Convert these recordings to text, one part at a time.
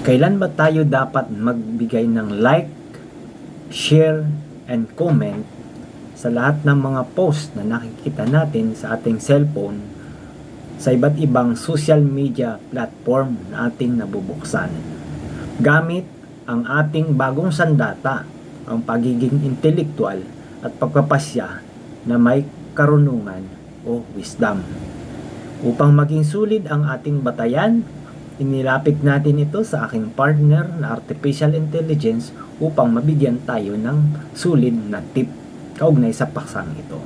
Kailan ba tayo dapat magbigay ng like, share, and comment sa lahat ng mga post na nakikita natin sa ating cellphone sa iba't ibang social media platform na ating nabubuksan? Gamit ang ating bagong sandata, ang pagiging intellectual at pagpapasya na may karunungan o wisdom. Upang maging sulit ang ating batayan, inilapit natin ito sa aking partner na Artificial Intelligence upang mabigyan tayo ng sulit na tip kaugnay sa paksang ito.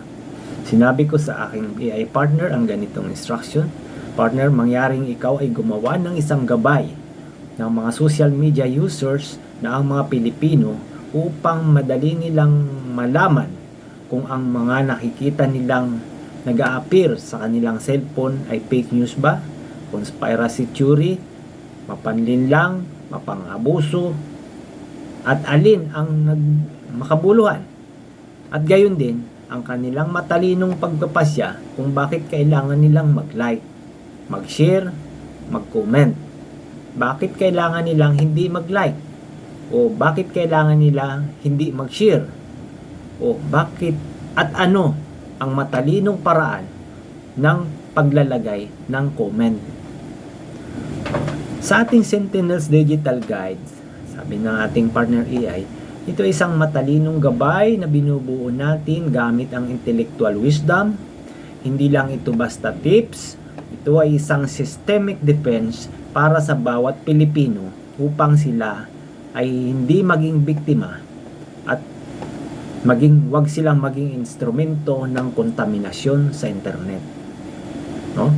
Sinabi ko sa aking AI partner ang ganitong instruction: partner, mangyaring ikaw ay gumawa ng isang gabay ng mga social media users na ang mga Pilipino upang madali nilang malaman kung ang mga nakikita nilang nag-a-appear sa kanilang cellphone ay fake news ba, conspiracy theory, mapanlinlang, mapang-abuso, at alin ang makabuluhan. At gayon din, ang kanilang matalinong pagpapasya kung bakit kailangan nilang mag-like, mag-share, mag-comment. Bakit kailangan nilang hindi mag-like? O bakit kailangan nilang hindi mag-share? O bakit at ano ang matalinong paraan ng paglalagay ng comment? Sa ating Sentinels Digital Guides, sabi ng ating partner AI, ito ay isang matalinong gabay na binubuo natin gamit ang intellectual wisdom. Hindi lang ito basta tips, ito ay isang systemic defense para sa bawat Pilipino upang sila ay hindi maging biktima at wag silang maging instrumento ng kontaminasyon sa internet. No?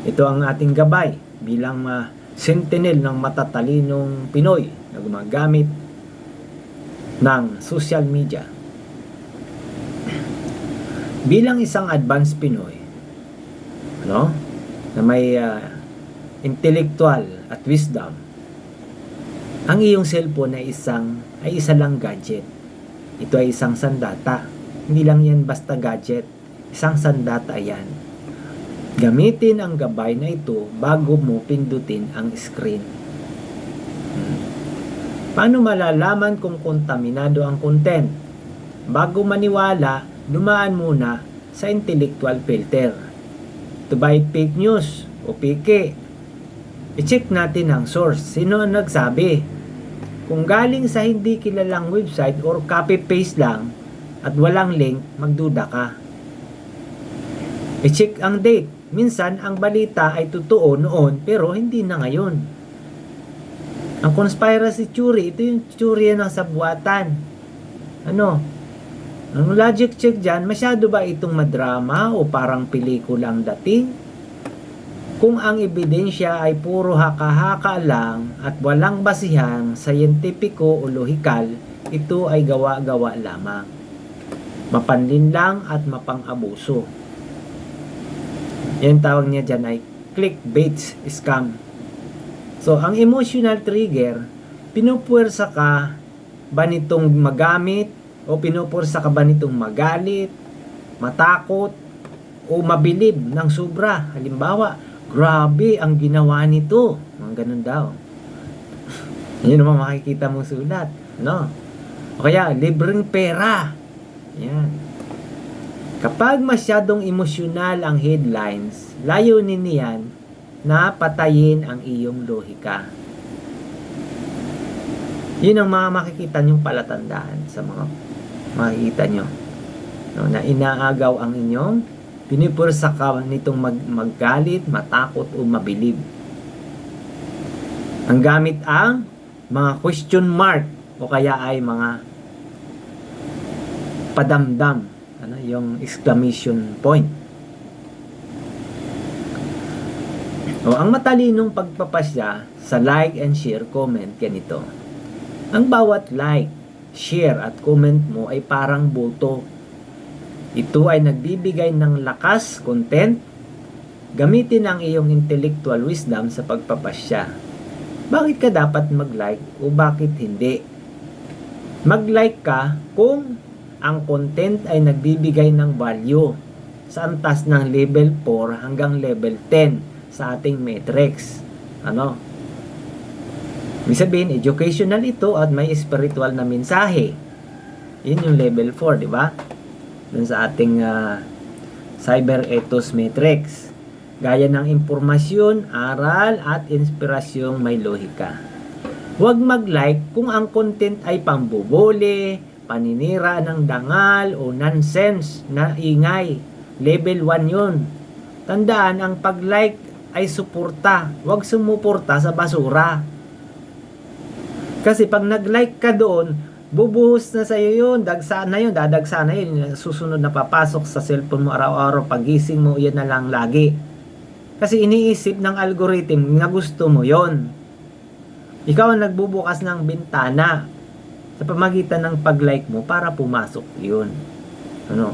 Ito ang ating gabay bilang sentinel ng matatalinong Pinoy na gumagamit ng social media. Bilang isang advanced Pinoy, no, na may intellectual at wisdom, ang iyong cellphone ay isa lang gadget. Ito ay isang sandata. Hindi lang yan basta gadget. Isang sandata yan. Gamitin ang gabay na ito bago mo pindutin ang screen. Paano malalaman kung kontaminado ang content? Bago maniwala, dumaan muna sa intellectual filter. Ito ba ay fake news o peke? I-check natin ang source. Sino ang nagsabi? Kung galing sa hindi kilalang website or copy-paste lang at walang link, magduda ka. I-check ang date. Minsan, ang balita ay totoo noon pero hindi na ngayon. Ang conspiracy theory, ito yung theory ng sabuatan. Ang logic check dyan, masyado ba itong madrama o parang pelikula ang dating? Kung ang ebidensya ay puro haka-haka lang at walang basihan scientifico o lohikal, ito ay gawa-gawa lamang. Mapanlinlang at mapang-abuso. Yan tawag niya dyan ay clickbait scam. So, ang emotional trigger, pinupuwersa ka ba nitong magamit o pinupuwersa ka ba nitong magalit, matakot, o mabilib ng sobra? Halimbawa, grabe ang ginawa nito. Mga ganun daw. Yun naman makikita mong sulat. No? O kaya, libreng pera. Yan. Kapag masyadong emosyonal ang headlines, layunin niyan na patayin ang iyong lohika. Yun ang mga makikita nyong palatandaan sa mga makikita nyo. No, na inaagaw ang inyong pinipursa ka nitong maggalit, matakot o mabilib. Ang gamit ang mga question mark o kaya ay mga padamdam, yung exclamation point. O ang matalinong pagpapasya sa like and share, comment, ganito. Ang bawat like, share at comment mo ay parang boto. Ito ay nagbibigay ng lakas, content. Gamitin ang iyong intellectual wisdom sa pagpapasya. Bakit ka dapat mag-like o bakit hindi? Mag-like ka kung ang content ay nagbibigay ng value sa antas ng level 4 hanggang level 10 sa ating matrix. Ibig sabihin, educational ito at may spiritual na mensahe. Yun yung level 4, di ba? Dun sa ating Cyber Ethos Matrix. Gaya ng impormasyon, aral, at inspirasyong may lohika. Huwag mag-like kung ang content ay pambubuli, paninira ng dangal, o nonsense na ingay. Level 1 yun. Tandaan, ang pag-like ay suporta. Huwag sumuporta sa basura. Kasi pag nag-like ka doon, bubuhos na sa iyo yun, dagsa na yun, dadagsa na yun, susunod na papasok sa cellphone mo araw-araw, pagising mo, yan na lang lagi. Kasi iniisip ng algorithm na gusto mo yon. Ikaw ang nagbubukas ng bintana sa pamagitan ng pag-like mo para pumasok yun. Ano?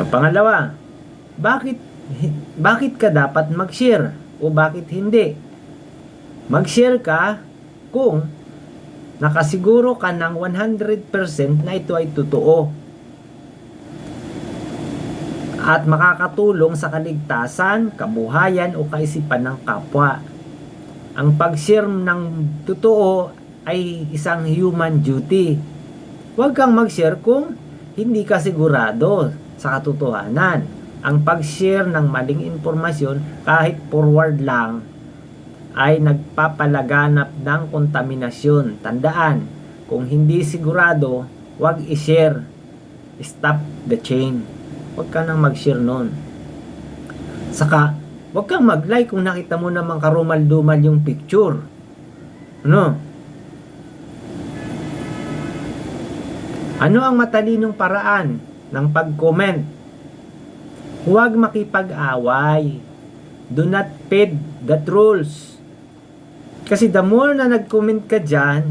Pangalawa, bakit ka dapat mag-share o bakit hindi? Mag-share ka kung nakasiguro ka ng 100% na ito ay totoo at makakatulong sa kaligtasan, kabuhayan o kaisipan ng kapwa. Ang pag-share ng totoo ay isang human duty. Huwag kang mag-share kung hindi ka sigurado sa katotohanan. Ang pag-share ng maling impormasyon kahit forward lang ay nagpapalaganap ng kontaminasyon. Tandaan, kung hindi sigurado, huwag i-share. Stop the chain. Huwag ka nang mag-share nun. Saka, huwag kang mag-like kung nakita mo namang karumal-dumal yung picture. Ano? Ano ang matalinong paraan ng pag-comment? Huwag makipag-away. Do not feed the trolls. Kasi the more na nag-comment ka dyan,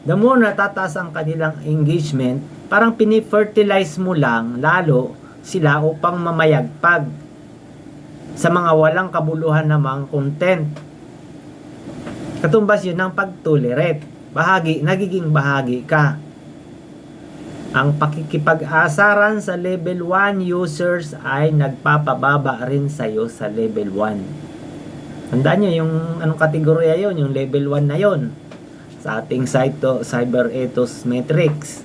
the more natataas ang kanilang engagement, parang pinifertilize mo lang lalo sila upang mamayagpag sa mga walang kabuluhan namang content. Katumbas yun ng pag-tolerate. Nagiging bahagi ka. Ang pakikipag-asaran sa level 1 users ay nagpapababa rin sa'yo sa level 1. Tandaan nyo yung anong kategorya yon, yung level 1 na yon sa ating site to, Cyber Ethos Matrix.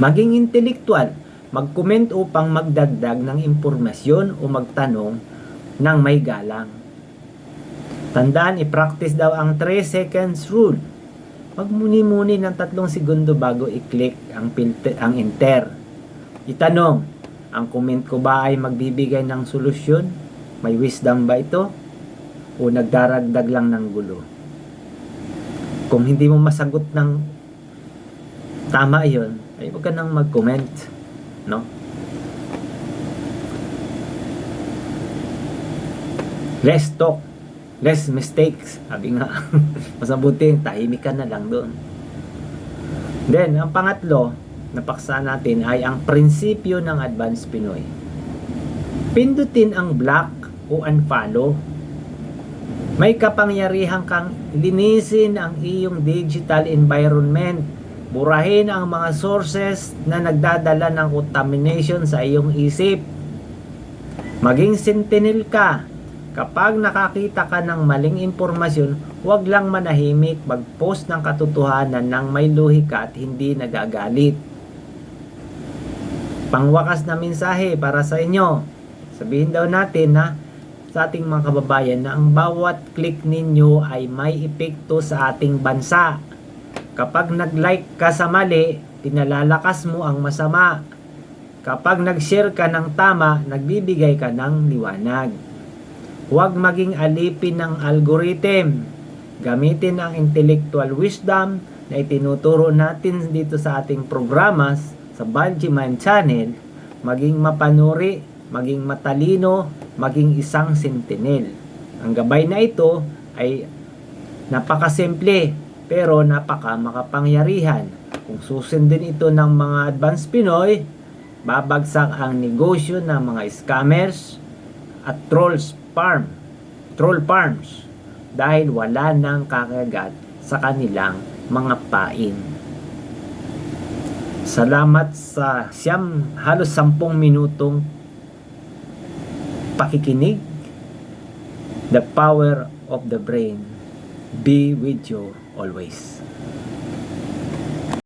Maging intellectual, mag-comment upang magdagdag ng impormasyon o magtanong ng may galang. Tandaan, i-practice daw ang 3 seconds rule. Magmuni-muni ng 3 segundo bago i-click ang enter. Itanong, ang comment ko ba ay magbibigay ng solusyon? May wisdom ba ito? O nagdaragdag lang ng gulo? Kung hindi mo masagot ng tama yon, ay huwag ka nang mag-comment, no? Less talk, less mistakes. Sabi nga, mas mabuti, tahimik ka na lang doon. Then, ang pangatlo na paksa natin ay ang prinsipyo ng Advanced Pinoy. Pindutin ang block o unfollow. May kapangyarihan kang linisin ang iyong digital environment. Burahin ang mga sources na nagdadala ng contamination sa iyong isip. Maging sentinel ka. Kapag nakakita ka ng maling impormasyon, huwag lang manahimik, mag-post ng katotohanan ng may lohika at hindi nagagalit. Pangwakas na mensahe para sa inyo. Sabihin daw natin na sa ating mga kababayan na ang bawat click ninyo ay may epekto sa ating bansa. Kapag nag-like ka sa mali, pinalalakas mo ang masama. Kapag nag-share ka ng tama, nagbibigay ka ng liwanag. Huwag maging alipin ng algorithm. Gamitin ang intellectual wisdom na itinuturo natin dito sa ating programas sa Banjiman Channel. Maging mapanuri, maging matalino, maging isang sentinel. Ang gabay na ito ay napakasimple pero napaka makapangyarihan. Kung susundin ito ng mga Advanced Pinoy, babagsak ang negosyo ng mga scammers at troll farms dahil wala nang kakagat sa kanilang mga pain. Salamat sa halos 10 minutong pakikinig. The power of the brain be with you always.